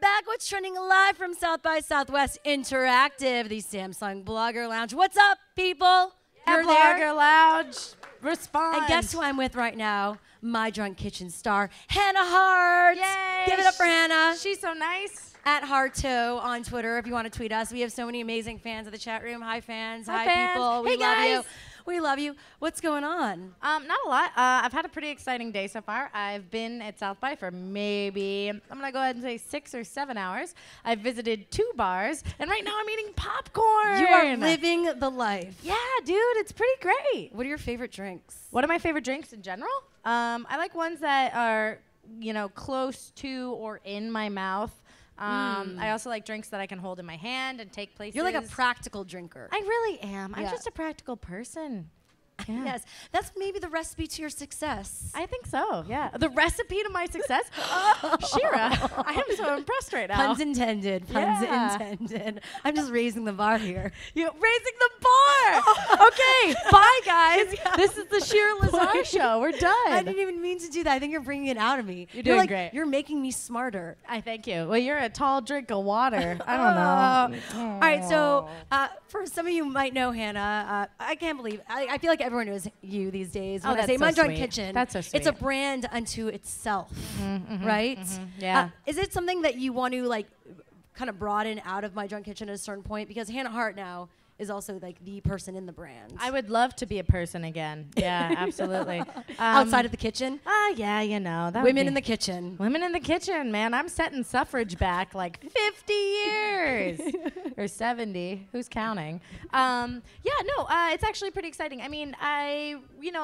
back with Trending Live from South by Southwest Interactive, the Samsung Blogger Lounge. What's up, people? You're Blogger Lounge. Respond. And guess who I'm with right now? My Drunk Kitchen star, Hannah Hart. Yay. Give it up for Hannah. She's so nice. At Harto on Twitter if you want to tweet us. We have so many amazing fans of the chat room. Hi, fans. Hi, fans. people. We Hey, love guys. you. We love you. What's going on? Not a lot. I've had a pretty exciting day so far. I've been at South by for maybe, I'm going to go ahead and say 6 or 7 hours. I've visited 2 bars, and right now I'm eating popcorn. You are living the life. Yeah, dude, it's pretty great. What are your favorite drinks? What are my favorite drinks in general? I like ones that are, you know, close to or in my mouth. I also like drinks that I can hold in my hand and take places. You're like a practical drinker. I really am. Yeah. I'm just a practical person. Yeah. Yes, that's maybe the recipe to your success. I think so, yeah. The recipe to my success? Shira, I am so impressed right now. Puns intended, puns Yeah. intended. I'm just raising the bar here. You're raising the bar! Okay, bye guys. This is the Shira Lazar show. We're done. I didn't even mean to do that. I think you're bringing it out of me. You're doing like, great. You're making me smarter. I thank you. Well, you're a tall drink of water. I don't know. All right, so for some of you who might know Hannah, I can't believe, I feel like everyone knows you these days. Oh, When I that's say so My Drunk sweet. Kitchen, That's so it's sweet. a brand unto itself, right? Yeah. Is it something that you want to like kind of broaden out of My Drunk Kitchen at a certain point? Because Hannah Hart now is also like the person in the brand. I would love to be a person again. Yeah, absolutely. Outside of the kitchen? Yeah, you know. That would Women be- in the kitchen. Women in the kitchen, man. I'm setting suffrage back like 50 years or 70. Who's counting? It's actually pretty exciting. I mean, I've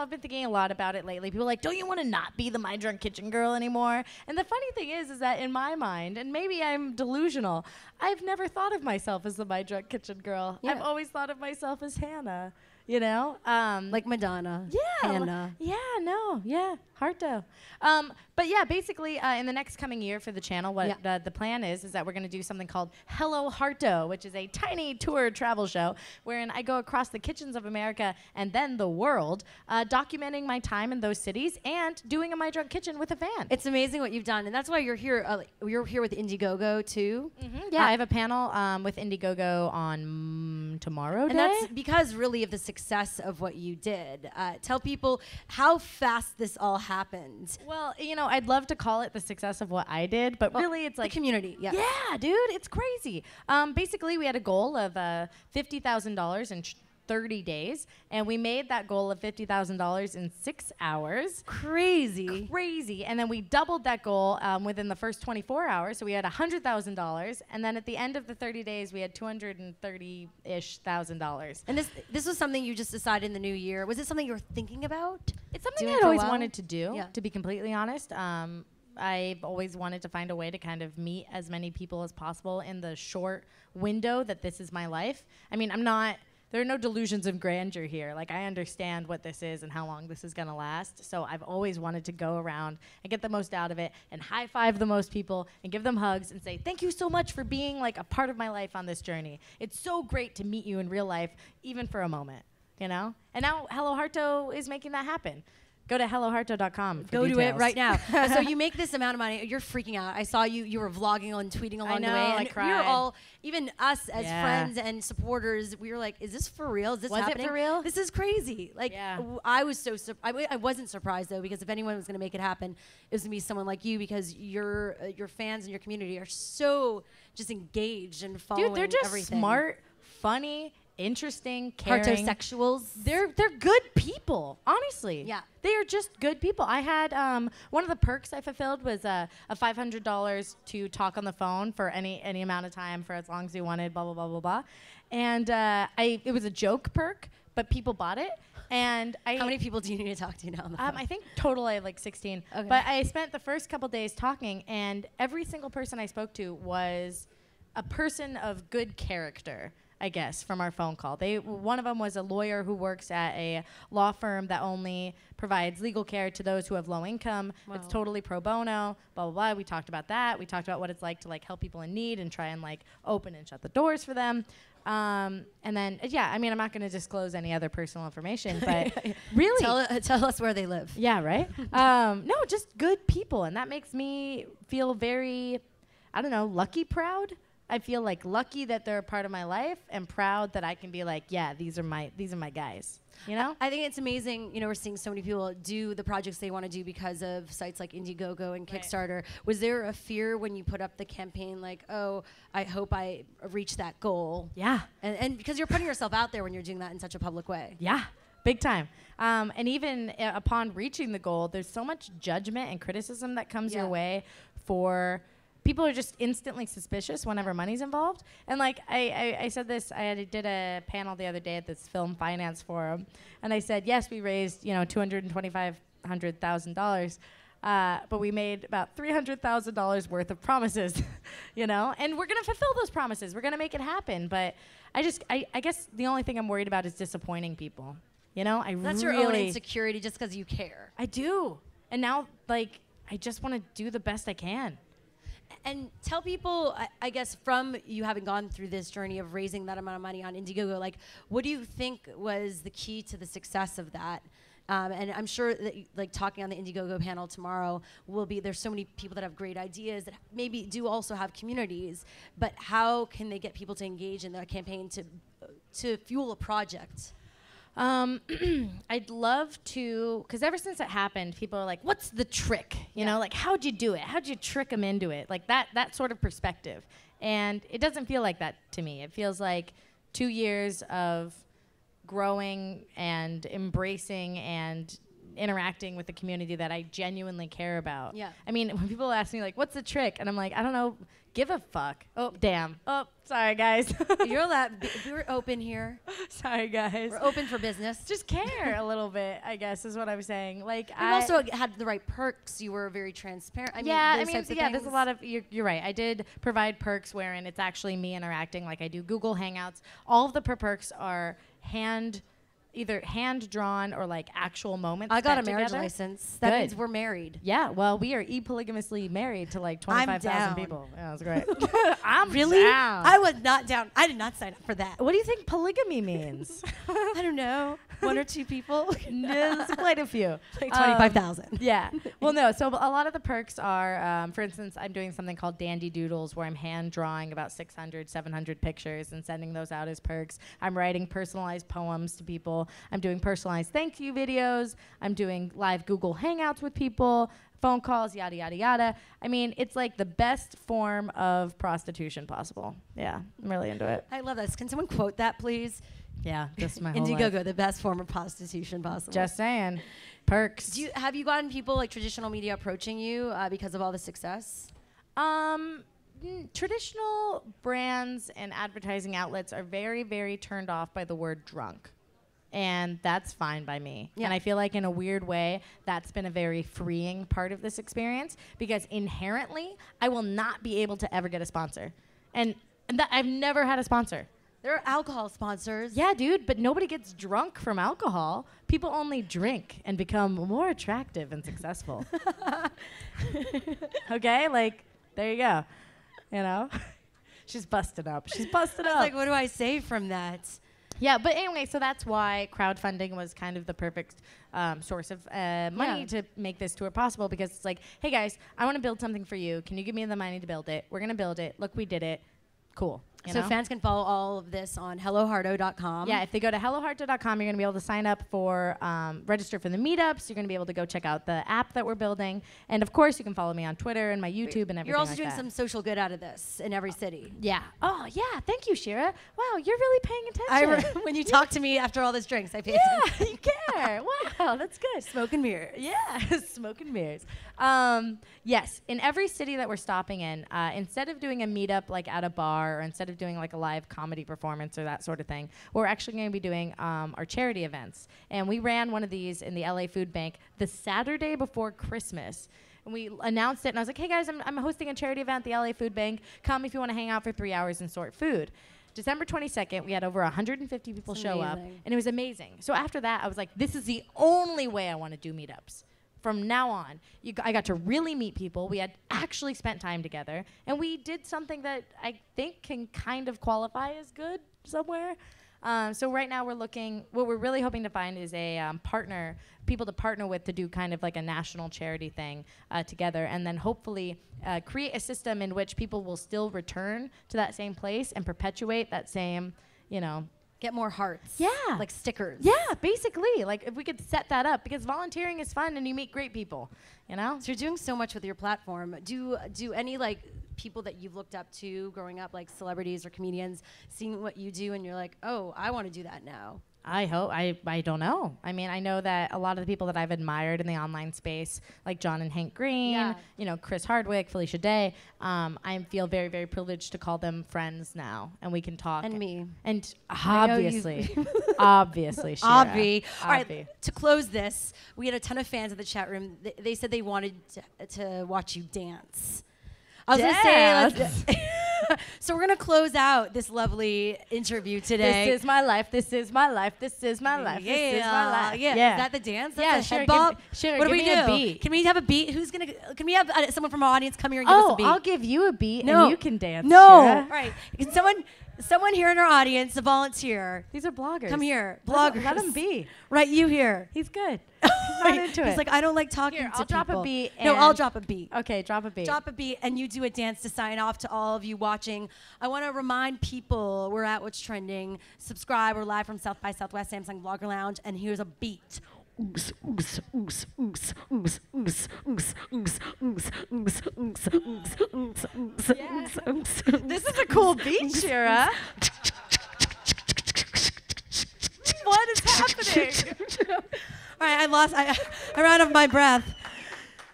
been thinking a lot about it lately. People are like, don't you want to not be the My Drunk Kitchen girl anymore? And the funny thing is that in my mind, and maybe I'm delusional, I've never thought of myself as the My Drunk Kitchen girl. Yeah. I've always thought of myself as Hannah, you know? Like Madonna. Yeah. Hannah. Harto. But yeah, basically, in the next coming year for the channel, what the plan is that we're going to do something called Hello Harto, which is a tiny tour travel show wherein I go across the kitchens of America and then the world, documenting my time in those cities and doing a My Drunk Kitchen with a fan. It's amazing what you've done, and that's why you're here. You're here with IndieGoGo too. Yeah, I have a panel with IndieGoGo on tomorrow And day. that's because really of the success of what you did. Tell people how fast this all happened. Well, I'd love to call it the success of what I did, but really it's like The community, yeah. Yeah, dude, it's crazy. Basically, we had a goal of $50,000 in 30 days, and we made that goal of $50,000 in 6 hours. Crazy. Crazy. And then we doubled that goal within the first 24 hours, so we had $100,000, and then at the end of the 30 days, we had $230-ish thousand. And this was something you just decided in the new year. Was it something you were thinking about? It's something doing I'd for a always while? wanted to do, Yeah. to be completely honest. I've always wanted to find a way to kind of meet as many people as possible in the short window that this is my life. I mean, there are no delusions of grandeur here. Like, I understand what this is and how long this is gonna last. So I've always wanted to go around and get the most out of it and high five the most people and give them hugs and say, thank you so much for being like a part of my life on this journey. It's so great to meet you in real life, even for a moment, you know? And now Hello Harto is making that happen. Go to helloharto.com for Go details. to it right now. So you make this amount of money. You're freaking out. I saw you were vlogging and tweeting along the way. I And we cried. were all, even us as Yeah. friends and supporters, we were like, is this for real? Is this Was it happening? for real? This is crazy. Like, Yeah. I was so I wasn't surprised, though, because if anyone was going to make it happen, it was going to be someone like you, because your fans and your community are so just engaged and following Dude, they're just everything. smart, funny, interesting, caring. Hartosexuals. They're good people, honestly. Yeah. They are just good people. I had one of the perks I fulfilled was a $500 to talk on the phone for any amount of time for as long as you wanted, blah, blah, blah, blah, blah. And it was a joke perk, but people bought it. And How many people do you need to talk to now on the phone? I think total I have like 16. Okay. But I spent the first couple days talking, and every single person I spoke to was a person of good character, I guess, from our phone call. One of them was a lawyer who works at a law firm that only provides legal care to those who have low income. Wow. It's totally pro bono, blah, blah, blah. We talked about that. We talked about what it's like to like help people in need and try and like open and shut the doors for them. And then, yeah, I mean, I'm not going to disclose any other personal information, but really. Tell us where they live. Yeah, right? No, just good people. And that makes me feel very I don't know, lucky proud. I feel like lucky that they're a part of my life and proud that I can be like, yeah, these are my guys. You know? I think it's amazing, we're seeing so many people do the projects they want to do because of sites like IndieGoGo and Kickstarter. Right. Was there a fear when you put up the campaign like, oh, I hope I reach that goal? Yeah. And because you're putting yourself out there when you're doing that in such a public way. Yeah. Big time. And even upon reaching the goal, there's so much judgment and criticism that comes your way for people are just instantly suspicious whenever money's involved. And like I said this, I did a panel the other day at this film finance forum, and I said, yes, we raised $225,000, but we made about $300,000 worth of promises, and we're gonna fulfill those promises. We're gonna make it happen. But I guess the only thing I'm worried about is disappointing people. That's your own insecurity just because you care. I do, and now I just want to do the best I can. And tell people, I guess, from you having gone through this journey of raising that amount of money on IndieGoGo, what do you think was the key to the success of that? And I'm sure that, talking on the IndieGoGo panel tomorrow there's so many people that have great ideas that maybe do also have communities, but how can they get people to engage in their campaign to fuel a project? I'd love to, because ever since it happened, people are like, what's the trick? How'd you do it? How'd you trick them into it? That sort of perspective. And it doesn't feel like that to me. It feels like 2 years of growing and embracing and interacting with the community that I genuinely care about. Yeah. I mean, when people ask me, what's the trick? And I'm like, I don't know, give a fuck. Oh, damn. Oh, sorry, guys. You're allowed. We're open here. Sorry, guys. We're open for business. Just care a little bit, I guess, is what I'm saying. You also had the right perks. You were very transparent. There's a lot of, you're right. I did provide perks wherein it's actually me interacting. I do Google Hangouts. All of the perks are either hand-drawn or actual moments. I got a marriage together. License. That means we're married. Yeah, well, we are e-polygamously married to 25,000 people. Yeah, that's great. I'm really down. I was not down. I did not sign up for that. What do you think polygamy means? I don't know. 1 or 2 people? No, there's quite a few. 25,000. Yeah. Well, no. So a lot of the perks are, for instance, I'm doing something called Dandy Doodles, where I'm hand drawing about 600, 700 pictures and sending those out as perks. I'm writing personalized poems to people. I'm doing personalized thank you videos. I'm doing live Google Hangouts with people, phone calls, yada, yada, yada. I mean, it's the best form of prostitution possible. Yeah, I'm really into it. I love this. Can someone quote that, please? Yeah, just my whole IndieGoGo, life. The best form of prostitution possible. Just saying. Perks. Have you gotten people traditional media approaching you because of all the success? Traditional brands and advertising outlets are very, very turned off by the word drunk. And that's fine by me. Yeah. And I feel like in a weird way, that's been a very freeing part of this experience, because inherently, I will not be able to ever get a sponsor. And I've never had a sponsor. There are alcohol sponsors. Yeah, dude, but nobody gets drunk from alcohol. People only drink and become more attractive and successful. Okay, there you go. She's busted up. She's busted up. What do I say from that? Yeah, but anyway, so that's why crowdfunding was kind of the perfect source of money to make this tour possible, because it's hey guys, I want to build something for you. Can you give me the money to build it? We're going to build it. Look, we did it. Cool. So fans can follow all of this on HelloHarto.com. Yeah, if they go to HelloHarto.com, you're going to be able to sign up for, register for the meetups. You're going to be able to go check out the app that we're building. And, of course, you can follow me on Twitter and my YouTube and everything. You're also doing some social good out of this in every city. Yeah. Oh, yeah. Thank you, Shira. Wow, you're really paying attention. When you talk to me after all this drinks, I pay attention. Yeah, you care. Wow, that's good. Smoke and mirrors. Yeah, smoke and mirrors. Yes, in every city that we're stopping in, instead of doing a meetup at a bar, or instead of doing a live comedy performance or that sort of thing, we're actually going to be doing our charity events. And we ran one of these in the LA Food Bank the Saturday before Christmas. And we announced it, and I was like, hey guys, I'm hosting a charity event at the LA Food Bank. Come if you want to hang out for 3 hours and sort food. December 22nd, we had over 150 people show up, and it was amazing. So after that, I was like, this is the only way I want to do meetups. From now on, I got to really meet people. We had actually spent time together, and we did something that I think can kind of qualify as good somewhere. So right now what we're really hoping to find is a people to partner with to do kind of like a national charity thing together, and then hopefully create a system in which people will still return to that same place and perpetuate that same, Get more hearts. Yeah. Like stickers. Yeah, basically. Like if we could set that up, because volunteering is fun and you meet great people, So you're doing so much with your platform. Do any like people that you've looked up to growing up, like celebrities or comedians, seeing what you do and you're like, oh, I want to do that now? I hope. I don't know. I mean, I know that a lot of the people that I've admired in the online space, like John and Hank Green, Chris Hardwick, Felicia Day, I feel very, very privileged to call them friends now, and we can talk. And me. And obviously, obviously, Shira. Obvi. All right, to close this, we had a ton of fans in the chat room. They said they wanted to watch you dance. I was going to say, so we're going to close out this lovely interview today. This is my life. This is my life. This is my life. Yeah, this is my life. Yeah. Is that the dance? That's sure. Head bop? What do we do? A beat. Can we have a beat? Can we have someone from our audience come here and give us a beat? I'll give you a beat and you can dance. No. Shira. All right. Can someone here in our audience, a volunteer. These are bloggers. Come here. Bloggers. Let him be. Right, you here. He's good. He's not into it. He's like, I don't like talking here, to I'll people. drop a beat. No, I'll drop a beat. Okay, drop a beat. Drop a beat, and you do a dance to sign off to all of you watching. I want to remind people we're at What's Trending. Subscribe. We're live from South by Southwest Samsung Blogger Lounge, and here's a beat. This is a cool beat, Shira. What is happening? All right, I ran out of my breath.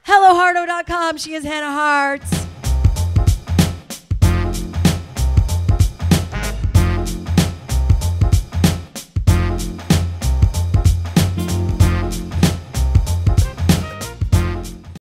HelloHarto.com. She is Hannah Hart.